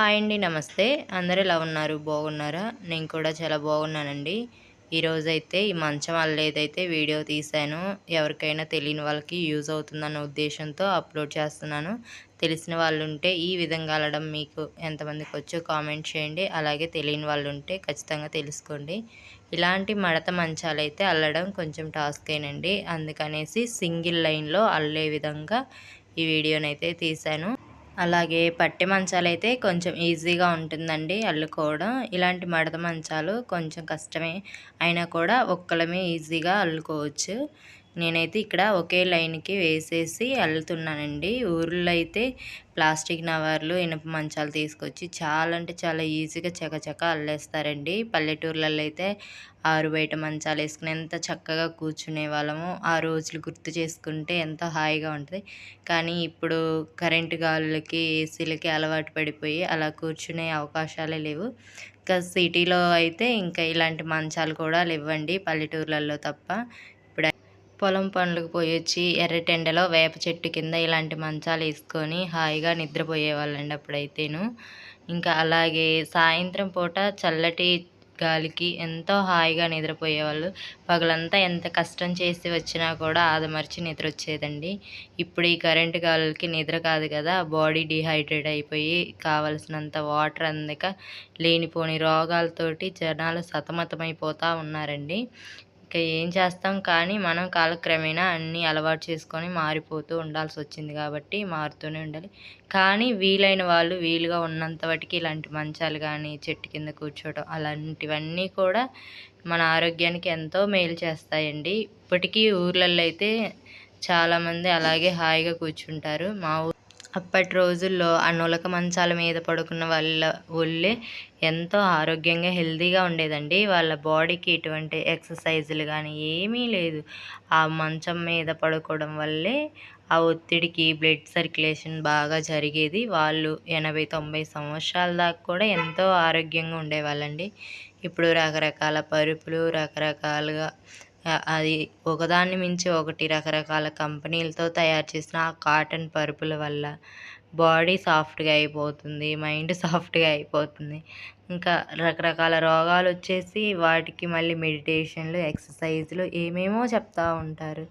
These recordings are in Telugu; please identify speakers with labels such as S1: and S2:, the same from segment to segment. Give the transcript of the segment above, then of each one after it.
S1: హాయ్ అండి. నమస్తే. అందరూ ఎలా ఉన్నారు? బాగున్నారా? నేను కూడా చాలా బాగున్నానండి. ఈరోజైతే ఈ మంచం అల్లేదైతే వీడియో తీశాను. ఎవరికైనా తెలియని వాళ్ళకి యూజ్ అవుతుందన్న ఉద్దేశంతో అప్లోడ్ చేస్తున్నాను. తెలిసిన వాళ్ళుంటే ఈ విధంగా అల్లడం మీకు ఎంతమందికొచ్చో కామెంట్ చేయండి. అలాగే తెలియని వాళ్ళుంటే ఖచ్చితంగా తెలుసుకోండి. ఇలాంటి మడత మంచాలైతే అల్లడం కొంచెం టాస్కేనండి. అందుకనేసి సింగిల్ లైన్‌లో అల్లే విధంగా ఈ వీడియోనైతే తీశాను. అలాగే పట్టె మంచాలైతే కొంచెం ఈజీగా ఉంటుందండి అల్లుకోవడం. ఇలాంటి మడత మంచాలు కొంచెం కష్టమే. అయినా కూడా ఒక్కళ్ళమే ఈజీగా అల్లుకోవచ్చు. నేనైతే ఇక్కడ ఒకే లైన్‌కి వేసేసి అల్లుతున్నానండి. ఊర్లో అయితే ప్లాస్టిక్ నవార్లు, ఇనుప మంచాలు తీసుకొచ్చి చాలా అంటే చాలా ఈజీగా చకచకా అల్లేస్తారండి. పల్లెటూర్లలో అయితే ఆరు బయట మంచాలేసుకొని ఎంత చక్కగా కూర్చునేవాళ్ళమో, ఆ రోజులు గుర్తు చేసుకుంటే ఎంతో హాయిగా ఉంటది. కానీ ఇప్పుడు కరెంటు గాలులకి, ఏసీలకి అలవాటు పడిపోయి అలా కూర్చునే అవకాశాలే లేవు. ఇంకా సిటీలో అయితే ఇంకా ఇలాంటి మంచాలు కూడా లెవ్వండి పల్లెటూర్లలో తప్ప. పొలం పనులకు పోయొచ్చి ఎర్రటెండలో వేప చెట్టు కింద ఇలాంటి మంచాలేసుకొని హాయిగా నిద్రపోయేవాళ్ళండి అప్పుడైతేను. ఇంకా అలాగే సాయంత్రం పూట చల్లటి గాలికి ఎంతో హాయిగా నిద్రపోయేవాళ్ళు. పగలంతా ఎంత కష్టం చేసి వచ్చినా కూడా ఆదమర్చి నిద్రొచ్చేదండి. ఇప్పుడు ఈ కరెంటు గాలులకి నిద్ర కాదు కదా, బాడీ డీహైడ్రేట్ అయిపోయి కావలసినంత వాటర్ అందక లేనిపోని రోగాలతోటి జనాలు సతమతమైపోతా ఉన్నారండి. ఇక ఏం చేస్తాం, కానీ మనం కాలక్రమేణా అన్నీ అలవాటు చేసుకొని మారిపోతూ ఉండాల్సొచ్చింది కాబట్టి మారుతూనే ఉండాలి. కానీ వీలైన వాళ్ళు వీలుగా ఉన్నంత మటికి ఇలాంటి మంచాలు గానీ, చెట్టు కింద కూర్చోవడం అలాంటివన్నీ కూడా మన ఆరోగ్యానికి ఎంతో మేలు చేస్తాయండి. ఇప్పటికీ ఊర్లల్లో అయితే చాలామంది అలాగే హాయిగా కూర్చుంటారు. అప్పటి రోజుల్లో ఆ నులక మంచాల మీద పడుకున్న వాళ్ళ ఒళ్ళే ఎంతో ఆరోగ్యంగా, హెల్తీగా ఉండేదండి. వాళ్ళ బాడీకి ఎటువంటి ఎక్సర్సైజులు గానీ ఏమీ లేదు. ఆ మంచం మీద పడుకోవడం వల్లే ఆ ఒత్తిడికి బ్లడ్ సర్క్యులేషన్ బాగా జరిగేది. వాళ్ళు 80, 90 సంవత్సరాల దాకా కూడా ఎంతో ఆరోగ్యంగా ఉండేవాళ్ళండి. ఇప్పుడు రకరకాల పరుపులు, రకరకాలుగా అది ఒకదాన్ని మించి ఒకటి రకరకాల కంపెనీలతో తయారు చేసిన ఆ కాటన్ పరుపుల వల్ల బాడీ సాఫ్ట్‌గా అయిపోతుంది. మైండ్ సాఫ్ట్‌గా అయిపోతుంది. ఇంకా రకరకాల రోగాలొచ్చేసి వాటికి మళ్ళీ మెడిటేషన్‌లు, ఎక్సర్సైజ్‌లు ఏమేమో చెప్తా ఉంటారు.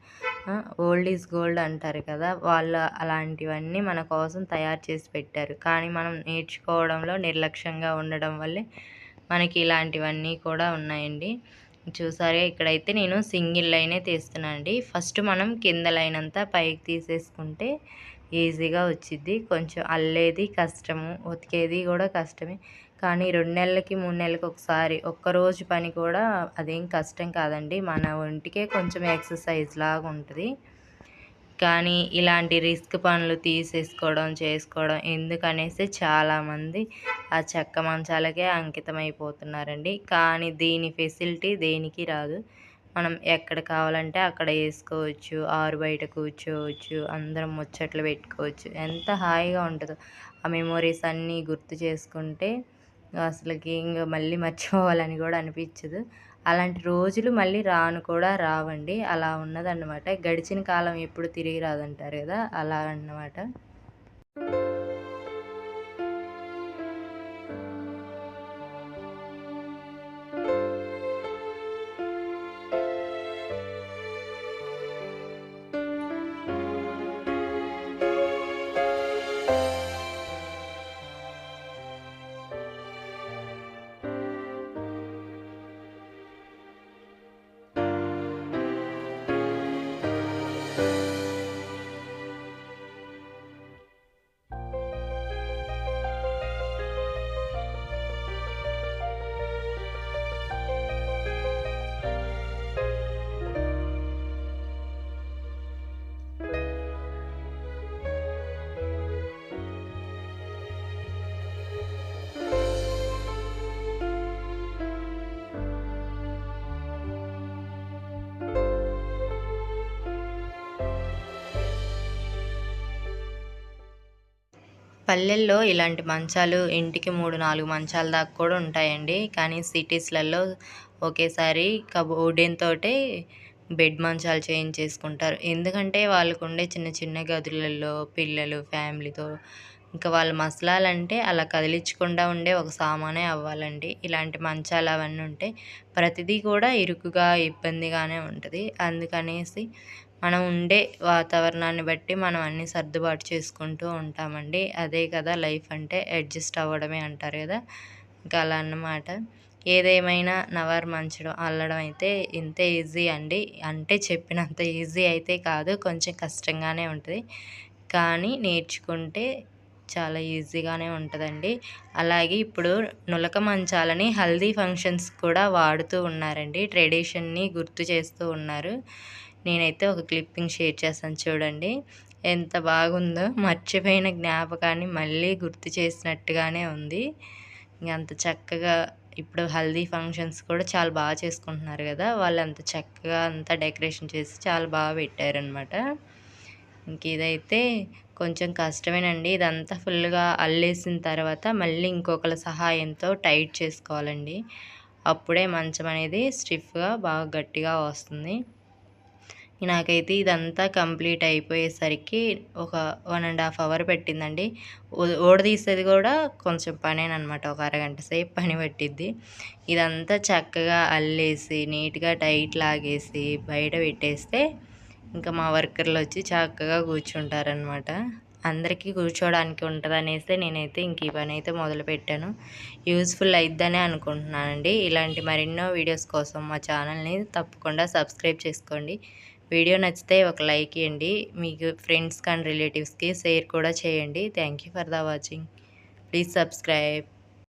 S1: ఓల్డ్ ఈజ్ గోల్డ్ అంటారు కదా, వాళ్ళు అలాంటివన్నీ మన కోసం తయారు చేసి పెట్టారు. కానీ మనం నేర్చుకోవడంలో నిర్లక్ష్యంగా ఉండడం వల్లే మనకి ఇలాంటివన్నీ కూడా ఉన్నాయండి. చూసారుగా, ఇక్కడైతే నేను సింగిల్ లైనే తీస్తున్నానండి. ఫస్ట్ మనం కింద లైన్ అంతా పైకి తీసేసుకుంటే ఈజీగా వచ్చిద్ది. కొంచెం అల్లేది కష్టము, ఉతికేది కూడా కష్టమే. కానీ 2 నెలలకి, 3 నెలలకి ఒకసారి ఒక్కరోజు పని కూడా అదేం కష్టం కాదండి. మన ఒంటికే కొంచెం ఎక్సర్సైజ్ లాగా ఉంటది. కానీ ఇలాంటి రిస్క్ పనులు చేసుకోవడం ఎందుకనేసి చాలామంది ఆ చెక్క మంచాలకే అంకితమైపోతున్నారండి. కానీ దీని ఫెసిలిటీ దేనికి రాదు. మనం ఎక్కడ కావాలంటే అక్కడ ఏసుకోవచ్చు. ఆరు బయట కూర్చోవచ్చు. అందరం ముచ్చట్లు పెట్టుకోవచ్చు. ఎంత హాయిగా ఉంటదో. ఆ మెమోరీస్ అన్నీ గుర్తు చేసుకుంటే అసలకి ఇంగ మళ్ళీ మర్చిపోవాలని కూడా అనిపించదు. అలాంటి రోజులు మళ్ళీ రాను కూడా రావండి. అలా ఉన్నదన్నమాట. గడిచిన కాలం ఎప్పుడు తిరిగి రాదంటారు కదా, అలా అన్నమాట. పల్లెల్లో ఇలాంటి మంచాలు ఇంటికి 3, 4 మంచాల దాకా కూడా ఉంటాయండి. కానీ సిటీస్‌లలో ఒకేసారి వుడెన్ తోటే బెడ్ మంచాలు చేయించేసుకుంటారు. ఎందుకంటే వాళ్ళకుండే చిన్న చిన్న గదులలో పిల్లలు, ఫ్యామిలీతో ఇంకా వాళ్ళు మసలాలంటే అలా కదిలించకుండా ఉండే ఒక సామానే అవ్వాలండి. ఇలాంటి మంచాలు అవన్నీ ఉంటే ప్రతిదీ కూడా ఇరుకుగా, ఇబ్బందిగానే ఉంటది. అందుకనేసి మనం ఉండే వాతావరణాన్ని బట్టి మనం అన్నీ సర్దుబాటు చేసుకుంటూ ఉంటామండి. అదే కదా లైఫ్ అంటే, అడ్జస్ట్ అవ్వడమే అంటారు కదా! ఇంకా అలా అన్నమాట. ఏదేమైనా నవారు మంచడం, అల్లడం అయితే ఇంతే ఈజీ అండి. అంటే చెప్పినంత ఈజీ అయితే కాదు. కొంచెం కష్టంగానే ఉంటది. కానీ నేర్చుకుంటే చాలా ఈజీగానే ఉంటదండి. అలాగే ఇప్పుడు నులక మంచాలని హల్దీ ఫంక్షన్స్ కూడా వాడుతూ ఉన్నారండి. ట్రెడిషన్‌ని గుర్తు చేస్తూ ఉన్నారు. నేనైతే ఒక క్లిప్పింగ్ షేర్ చేశాను చూడండి. ఎంత బాగుందో! మర్చిపోయిన జ్ఞాపకాన్ని మళ్ళీ గుర్తు చేసినట్టుగానే ఉంది. అంత చక్కగా ఇప్పుడు హల్దీ ఫంక్షన్స్ కూడా చాలా చేసుకుంటున్నారు గదా! వాళ్ళంత చక్కగా అంతా డెకరేషన్ చేసి చాలా పెట్టారనమాట. ఇదైతే కొంచెం కష్టమేనండి. ఇదంతా ఫుల్‌గా అల్లేసిన తర్వాత మళ్ళీ ఇంకొకళ్ళ సహాయంతో టైట్ చేసుకోవాలండి. అప్పుడే మంచం అనేది స్టిఫ్‌గా బాగా గట్టిగా వస్తుంది. నాకైతే ఇదంతా కంప్లీట్ అయిపోయేసరికి ఒక 1 ½ అవర్ పట్టిందండి. ఊడదీసేది కూడా కొంచెం పనేననమాట. ఒక అరగంట సేపు పని పట్టిద్ది. ఇదంతా చక్కగా అల్లేసి, నీట్‌గా టైట్ లాగేసి, బయట పెట్టేస్తే ఇంకా మా వర్కర్‌లొచ్చి చక్కగా కూర్చుంటారనమాట. అందరికీ కూర్చోవడానికి ఉంటదనేసే నేనైతే ఇంక ఈ పనైతే మొదలుపెట్టాను. యూజ్‌ఫుల్ అయిద్దనే అనుకుంటున్నానండి. ఇలాంటి మరెన్నో వీడియోస్ కోసం మా ఛానల్‌ని తప్పకుండా సబ్స్క్రైబ్ చేసుకోండి. వీడియో నచ్చితే ఒక లైక్ ఇయ్యండి. మీకు ఫ్రెండ్స్‌కి అండ్ రిలేటివ్స్‌కి షేర్ కూడా చేయండి. Thank you for the watching. Please subscribe.